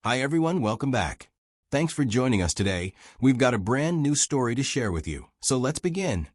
Hi everyone, welcome back. Thanks for joining us today. We've got a brand new story to share with you, so let's begin.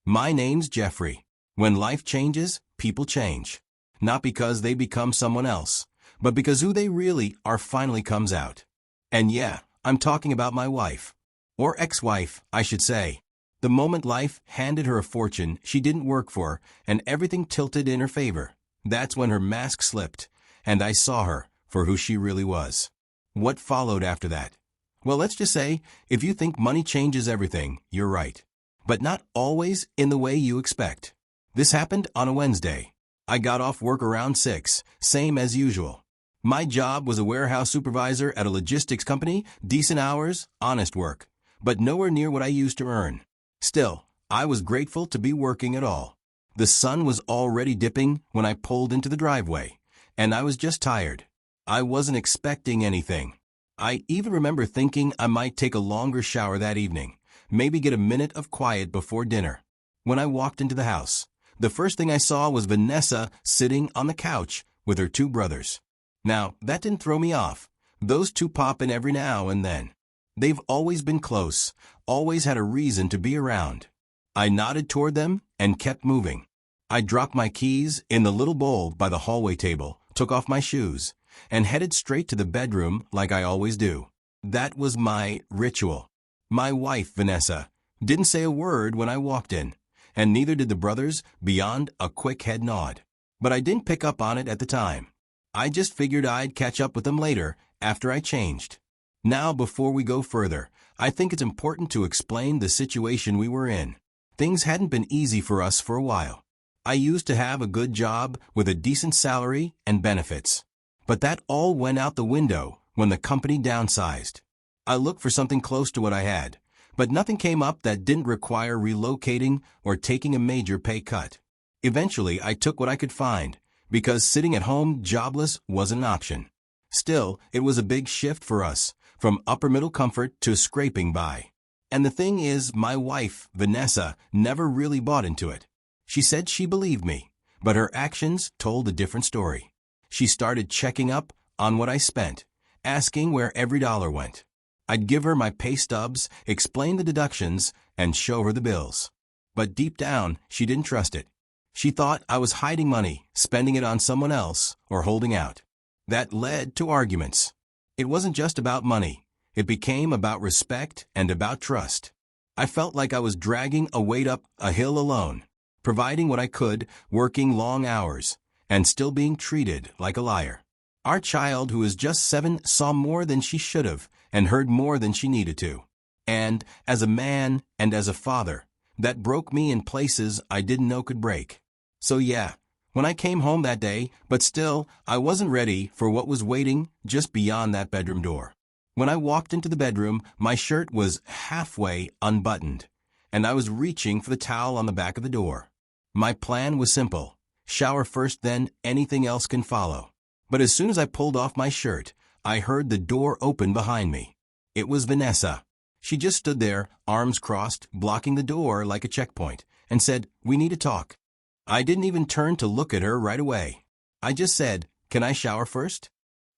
My name's Jeffrey. When life changes, people change. Not because they become someone else, but because who they really are finally comes out. And yeah, I'm talking about my wife. Or ex-wife, I should say. The moment life handed her a fortune she didn't work for, and everything tilted in her favor, that's when her mask slipped, and I saw her for who she really was. What followed after that? Well, let's just say, if you think money changes everything, you're right. But not always in the way you expect. This happened on a Wednesday. I got off work around 6, same as usual. My job was a warehouse supervisor at a logistics company, decent hours, honest work, but nowhere near what I used to earn. Still, I was grateful to be working at all. The sun was already dipping when I pulled into the driveway, and I was just tired. I wasn't expecting anything. I even remember thinking I might take a longer shower that evening, maybe get a minute of quiet before dinner. When I walked into the house, the first thing I saw was Vanessa sitting on the couch with her two brothers. Now, that didn't throw me off. Those two pop in every now and then. They've always been close, always had a reason to be around. I nodded toward them and kept moving. I dropped my keys in the little bowl by the hallway table, took off my shoes, and headed straight to the bedroom like I always do. That was my ritual. My wife, Vanessa, didn't say a word when I walked in, and neither did the brothers beyond a quick head nod. But I didn't pick up on it at the time. I just figured I'd catch up with them later after I changed. Now, before we go further, I think it's important to explain the situation we were in. Things hadn't been easy for us for a while. I used to have a good job with a decent salary and benefits. But that all went out the window when the company downsized. I looked for something close to what I had, but nothing came up that didn't require relocating or taking a major pay cut. Eventually, I took what I could find, because sitting at home jobless wasn't an option. Still, it was a big shift for us, from upper-middle comfort to scraping by. And the thing is, my wife, Vanessa, never really bought into it. She said she believed me, but her actions told a different story. She started checking up on what I spent, asking where every dollar went. I'd give her my pay stubs, explain the deductions, and show her the bills. But deep down, she didn't trust it. She thought I was hiding money, spending it on someone else, or holding out. That led to arguments. It wasn't just about money. It became about respect and about trust. I felt like I was dragging a weight up a hill alone, providing what I could, working long hours, and still being treated like a liar. Our child, who is just 7, saw more than she should have and heard more than she needed to. And as a man and as a father, that broke me in places I didn't know could break. So yeah, when I came home that day, but still, I wasn't ready for what was waiting just beyond that bedroom door. When I walked into the bedroom, my shirt was halfway unbuttoned, and I was reaching for the towel on the back of the door. My plan was simple. Shower first, then anything else can follow. But as soon as I pulled off my shirt, I heard the door open behind me. It was Vanessa. She just stood there, arms crossed, blocking the door like a checkpoint, and said, "We need to talk." I didn't even turn to look at her right away. I just said, "Can I shower first?"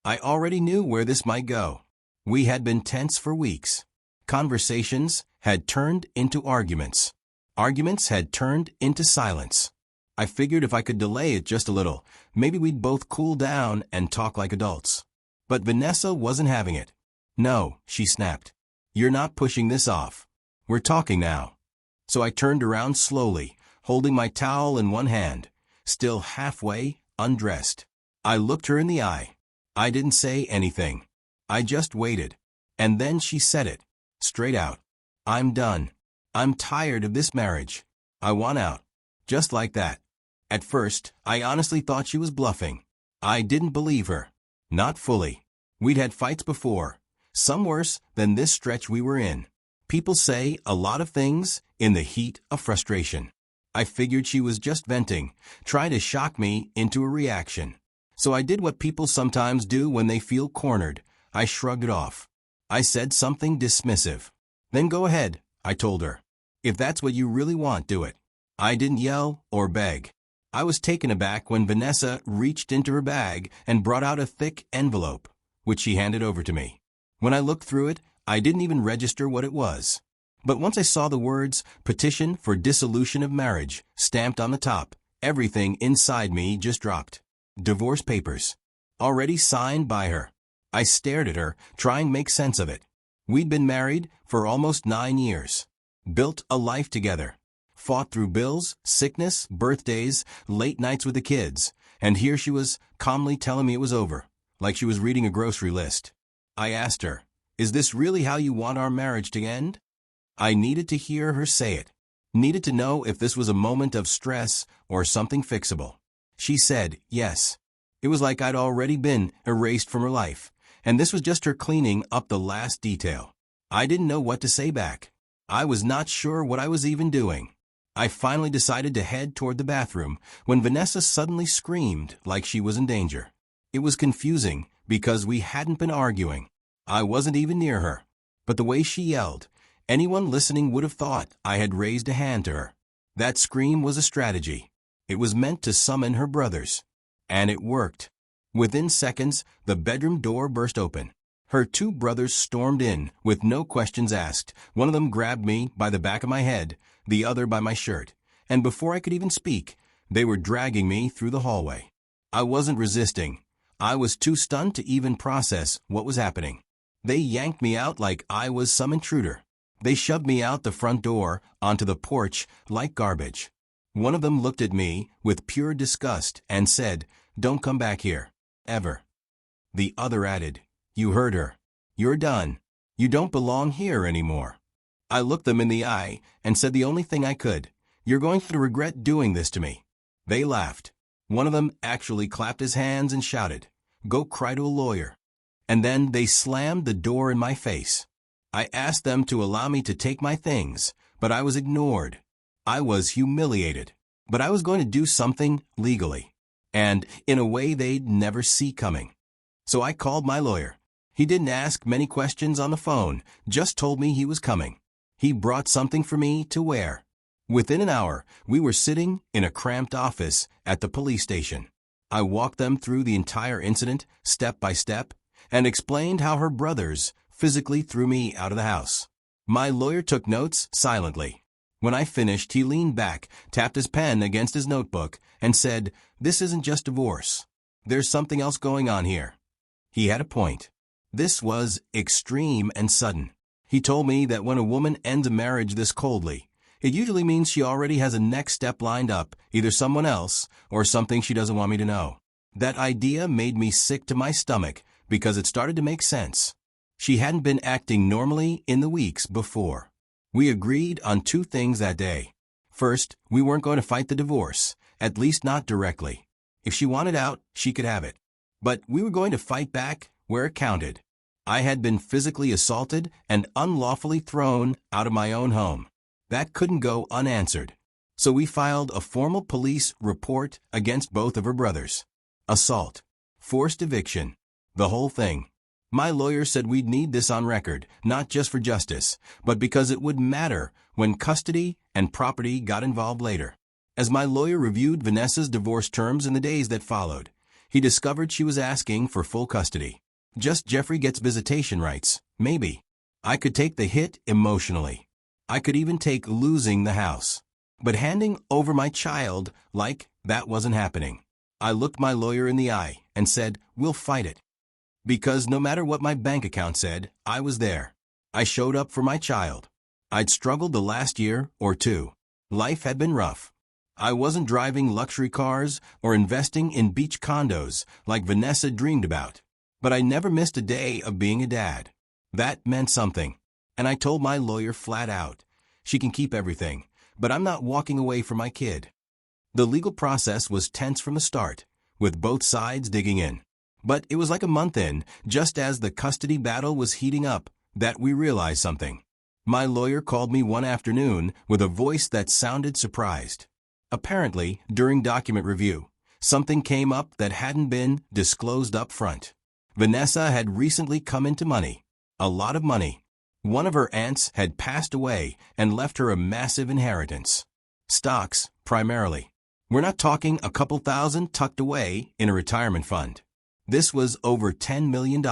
I already knew where this might go. We had been tense for weeks. Conversations had turned into arguments. Arguments had turned into silence. I figured if I could delay it just a little, maybe we'd both cool down and talk like adults. But Vanessa wasn't having it. "No," she snapped. "You're not pushing this off. We're talking now." So I turned around slowly, holding my towel in one hand, still halfway undressed. I looked her in the eye. I didn't say anything. I just waited. And then she said it, straight out. "I'm done. I'm tired of this marriage. I want out." Just like that. At first, I honestly thought she was bluffing. I didn't believe her. Not fully. We'd had fights before, some worse than this stretch we were in. People say a lot of things in the heat of frustration. I figured she was just venting, trying to shock me into a reaction. So I did what people sometimes do when they feel cornered. I shrugged it off. I said something dismissive. "Then go ahead," I told her. "If that's what you really want, do it." I didn't yell or beg. I was taken aback when Vanessa reached into her bag and brought out a thick envelope which she handed over to me. When I looked through it, I didn't even register what it was. But once I saw the words, Petition for Dissolution of Marriage, stamped on the top, everything inside me just dropped. Divorce papers. Already signed by her. I stared at her, trying to make sense of it. We'd been married for almost 9 years. Built a life together. Fought through bills, sickness, birthdays, late nights with the kids. And here she was, calmly telling me it was over, like she was reading a grocery list. I asked her, "Is this really how you want our marriage to end?" I needed to hear her say it. Needed to know if this was a moment of stress or something fixable. She said, yes. It was like I'd already been erased from her life, and this was just her cleaning up the last detail. I didn't know what to say back. I was not sure what I was even doing. I finally decided to head toward the bathroom when Vanessa suddenly screamed like she was in danger. It was confusing because we hadn't been arguing. I wasn't even near her. But the way she yelled, anyone listening would have thought I had raised a hand to her. That scream was a strategy. It was meant to summon her brothers. And it worked. Within seconds, the bedroom door burst open. Her 2 brothers stormed in, with no questions asked. One of them grabbed me by the back of my head, the other by my shirt, and before I could even speak, they were dragging me through the hallway. I wasn't resisting. I was too stunned to even process what was happening. They yanked me out like I was some intruder. They shoved me out the front door onto the porch like garbage. One of them looked at me with pure disgust and said, "Don't come back here. Ever." The other added, "You heard her. You're done. You don't belong here anymore." I looked them in the eye and said the only thing I could, "You're going to regret doing this to me." They laughed. One of them actually clapped his hands and shouted, "Go cry to a lawyer." And then they slammed the door in my face. I asked them to allow me to take my things, but I was ignored. I was humiliated. But I was going to do something legally, and in a way they'd never see coming. So I called my lawyer. He didn't ask many questions on the phone, just told me he was coming. He brought something for me to wear. Within an hour, we were sitting in a cramped office at the police station. I walked them through the entire incident, step by step, and explained how her brothers physically threw me out of the house. My lawyer took notes silently. When I finished, he leaned back, tapped his pen against his notebook, and said, "This isn't just divorce. There's something else going on here." He had a point. This was extreme and sudden. He told me that when a woman ends a marriage this coldly, it usually means she already has a next step lined up, either someone else or something she doesn't want me to know. That idea made me sick to my stomach because it started to make sense. She hadn't been acting normally in the weeks before. We agreed on 2 things that day. First, we weren't going to fight the divorce, at least not directly. If she wanted out, she could have it. But we were going to fight back where it counted. I had been physically assaulted and unlawfully thrown out of my own home. That couldn't go unanswered. So we filed a formal police report against both of her brothers. Assault. Forced eviction. The whole thing. My lawyer said we'd need this on record, not just for justice, but because it would matter when custody and property got involved later. As my lawyer reviewed Vanessa's divorce terms in the days that followed, he discovered she was asking for full custody. Just Jeffrey gets visitation rights, maybe. I could take the hit emotionally. I could even take losing the house. But handing over my child, like that wasn't happening. I looked my lawyer in the eye and said, "We'll fight it." Because no matter what my bank account said, I was there. I showed up for my child. I'd struggled the last year or 2. Life had been rough. I wasn't driving luxury cars or investing in beach condos like Vanessa dreamed about. But I never missed a day of being a dad. That meant something. And I told my lawyer flat out, "She can keep everything, but I'm not walking away from my kid." The legal process was tense from the start, with both sides digging in. But it was like a month in, just as the custody battle was heating up, that we realized something. My lawyer called me one afternoon with a voice that sounded surprised. Apparently, during document review, something came up that hadn't been disclosed up front. Vanessa had recently come into money. A lot of money. One of her aunts had passed away and left her a massive inheritance. Stocks, primarily. We're not talking a couple thousand tucked away in a retirement fund. This was over $10 million.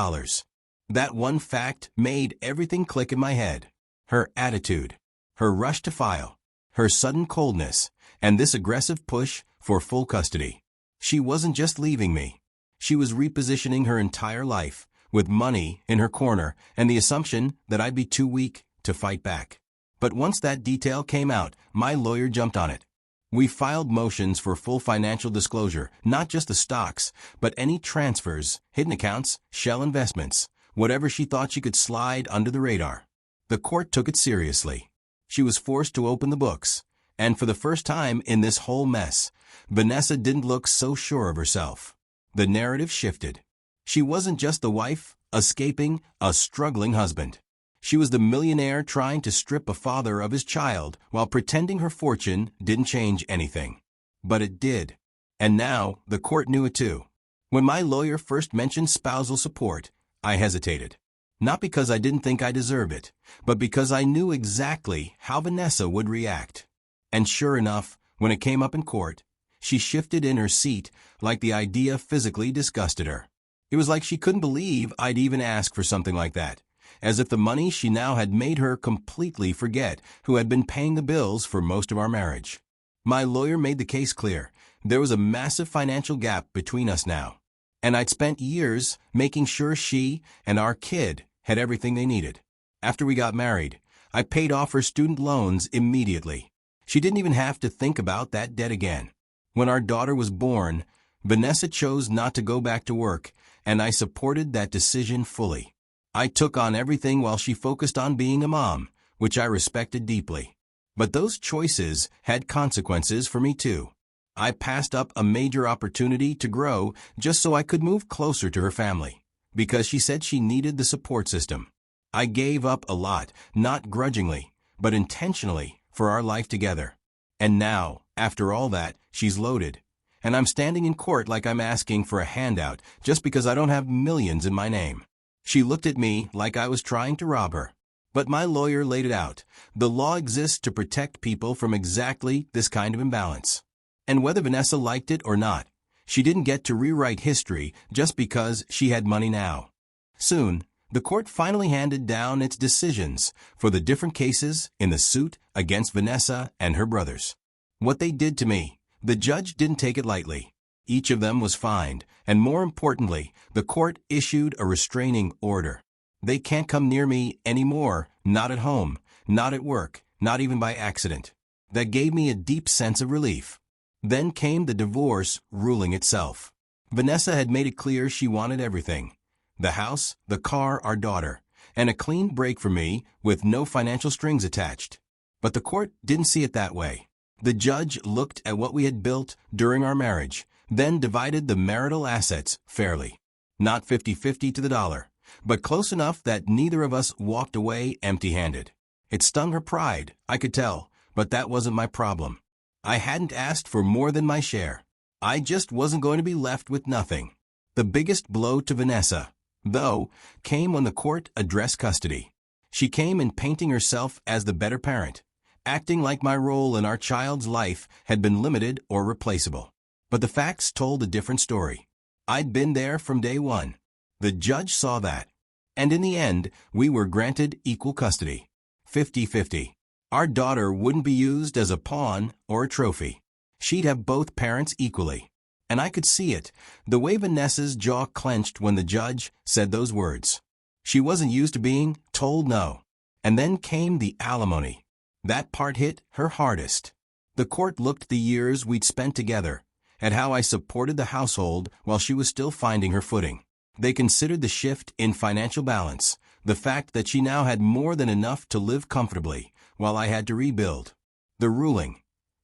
That one fact made everything click in my head. Her attitude, her rush to file, her sudden coldness, and this aggressive push for full custody. She wasn't just leaving me. She was repositioning her entire life, with money in her corner and the assumption that I'd be too weak to fight back. But once that detail came out, my lawyer jumped on it. We filed motions for full financial disclosure, not just the stocks, but any transfers, hidden accounts, shell investments, whatever she thought she could slide under the radar. The court took it seriously. She was forced to open the books. And for the first time in this whole mess, Vanessa didn't look so sure of herself. The narrative shifted. She wasn't just the wife, escaping a struggling husband. She was the millionaire trying to strip a father of his child while pretending her fortune didn't change anything. But it did. And now, the court knew it too. When my lawyer first mentioned spousal support, I hesitated. Not because I didn't think I deserved it, but because I knew exactly how Vanessa would react. And sure enough, when it came up in court, she shifted in her seat like the idea physically disgusted her. It was like she couldn't believe I'd even ask for something like that, as if the money she now had made her completely forget who had been paying the bills for most of our marriage. My lawyer made the case clear. There was a massive financial gap between us now, and I'd spent years making sure she and our kid had everything they needed. After we got married, I paid off her student loans immediately. She didn't even have to think about that debt again. When our daughter was born, Vanessa chose not to go back to work, and I supported that decision fully. I took on everything while she focused on being a mom, which I respected deeply. But those choices had consequences for me too. I passed up a major opportunity to grow just so I could move closer to her family, because she said she needed the support system. I gave up a lot, not grudgingly, but intentionally, for our life together. And now, after all that, she's loaded. And I'm standing in court like I'm asking for a handout just because I don't have millions in my name. She looked at me like I was trying to rob her. But my lawyer laid it out. The law exists to protect people from exactly this kind of imbalance. And whether Vanessa liked it or not, she didn't get to rewrite history just because she had money now. Soon, the court finally handed down its decisions for the different cases in the suit against Vanessa and her brothers. What they did to me, the judge didn't take it lightly. Each of them was fined, and more importantly, the court issued a restraining order. They can't come near me anymore, not at home, not at work, not even by accident. That gave me a deep sense of relief. Then came the divorce ruling itself. Vanessa had made it clear she wanted everything. The house, the car, our daughter, and a clean break for me with no financial strings attached. But the court didn't see it that way. The judge looked at what we had built during our marriage, then divided the marital assets fairly. Not 50-50 to the dollar, but close enough that neither of us walked away empty-handed. It stung her pride, I could tell, but that wasn't my problem. I hadn't asked for more than my share. I just wasn't going to be left with nothing. The biggest blow to Vanessa, though, came when the court addressed custody. She came in painting herself as the better parent, acting like my role in our child's life had been limited or replaceable. But the facts told a different story. I'd been there from day one. The judge saw that. And in the end, we were granted equal custody. 50-50. Our daughter wouldn't be used as a pawn or a trophy. She'd have both parents equally. And I could see it, the way Vanessa's jaw clenched when the judge said those words. She wasn't used to being told no. And then came the alimony. That part hit her hardest. The court looked at the years we'd spent together, at how I supported the household while she was still finding her footing. They considered the shift in financial balance, the fact that she now had more than enough to live comfortably, while I had to rebuild. The ruling.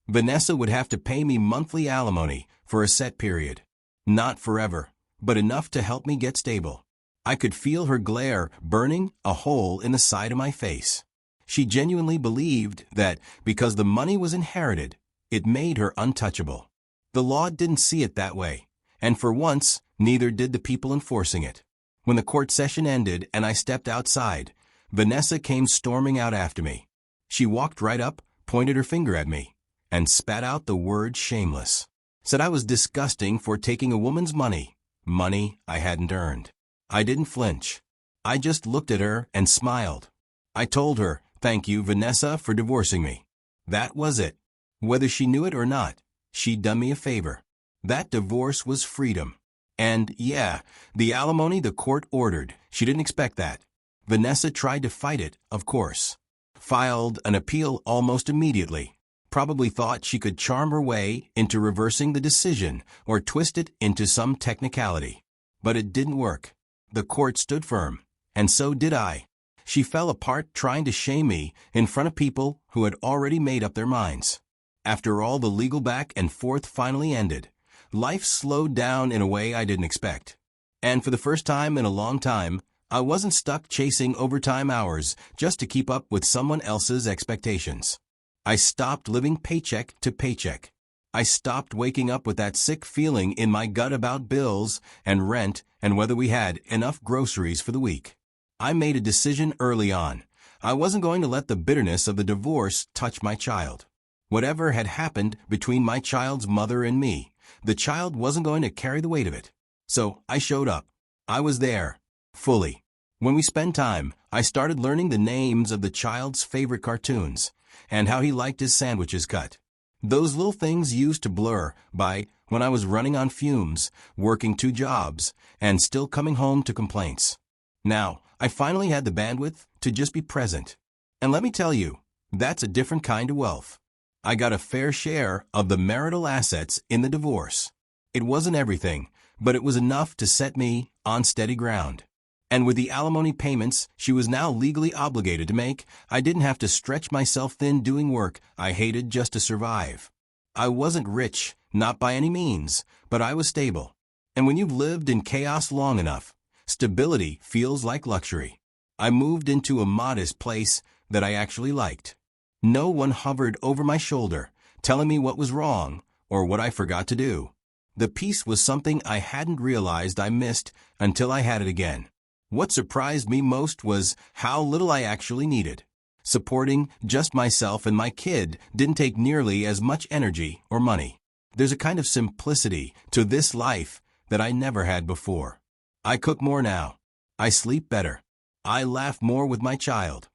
Vanessa would have to pay me monthly alimony for a set period. Not forever, but enough to help me get stable. I could feel her glare burning a hole in the side of my face. She genuinely believed that because the money was inherited, it made her untouchable. The law didn't see it that way, and for once, neither did the people enforcing it. When the court session ended and I stepped outside, Vanessa came storming out after me. She walked right up, pointed her finger at me, and spat out the word shameless. Said I was disgusting for taking a woman's money, money I hadn't earned. I didn't flinch. I just looked at her and smiled. I told her, "Thank you, Vanessa, for divorcing me." That was it. Whether she knew it or not, she'd done me a favor. That divorce was freedom. And, yeah, the alimony the court ordered, she didn't expect that. Vanessa tried to fight it, of course. Filed an appeal almost immediately. Probably thought she could charm her way into reversing the decision or twist it into some technicality. But it didn't work. The court stood firm, and so did I. She fell apart trying to shame me in front of people who had already made up their minds. After all the legal back and forth finally ended, life slowed down in a way I didn't expect. And for the first time in a long time, I wasn't stuck chasing overtime hours just to keep up with someone else's expectations. I stopped living paycheck to paycheck. I stopped waking up with that sick feeling in my gut about bills and rent and whether we had enough groceries for the week. I made a decision early on. I wasn't going to let the bitterness of the divorce touch my child. Whatever had happened between my child's mother and me, the child wasn't going to carry the weight of it. So I showed up. I was there, fully. When we spent time, I started learning the names of the child's favorite cartoons and how he liked his sandwiches cut. Those little things used to blur by when I was running on fumes, working 2 jobs, and still coming home to complaints. Now, I finally had the bandwidth to just be present. And let me tell you, that's a different kind of wealth. I got a fair share of the marital assets in the divorce. It wasn't everything, but it was enough to set me on steady ground. And with the alimony payments she was now legally obligated to make, I didn't have to stretch myself thin doing work I hated just to survive. I wasn't rich, not by any means, but I was stable. And when you've lived in chaos long enough, stability feels like luxury. I moved into a modest place that I actually liked. No one hovered over my shoulder, telling me what was wrong or what I forgot to do. The peace was something I hadn't realized I missed until I had it again. What surprised me most was how little I actually needed. Supporting just myself and my kid didn't take nearly as much energy or money. There's a kind of simplicity to this life that I never had before. I cook more now. I sleep better. I laugh more with my child.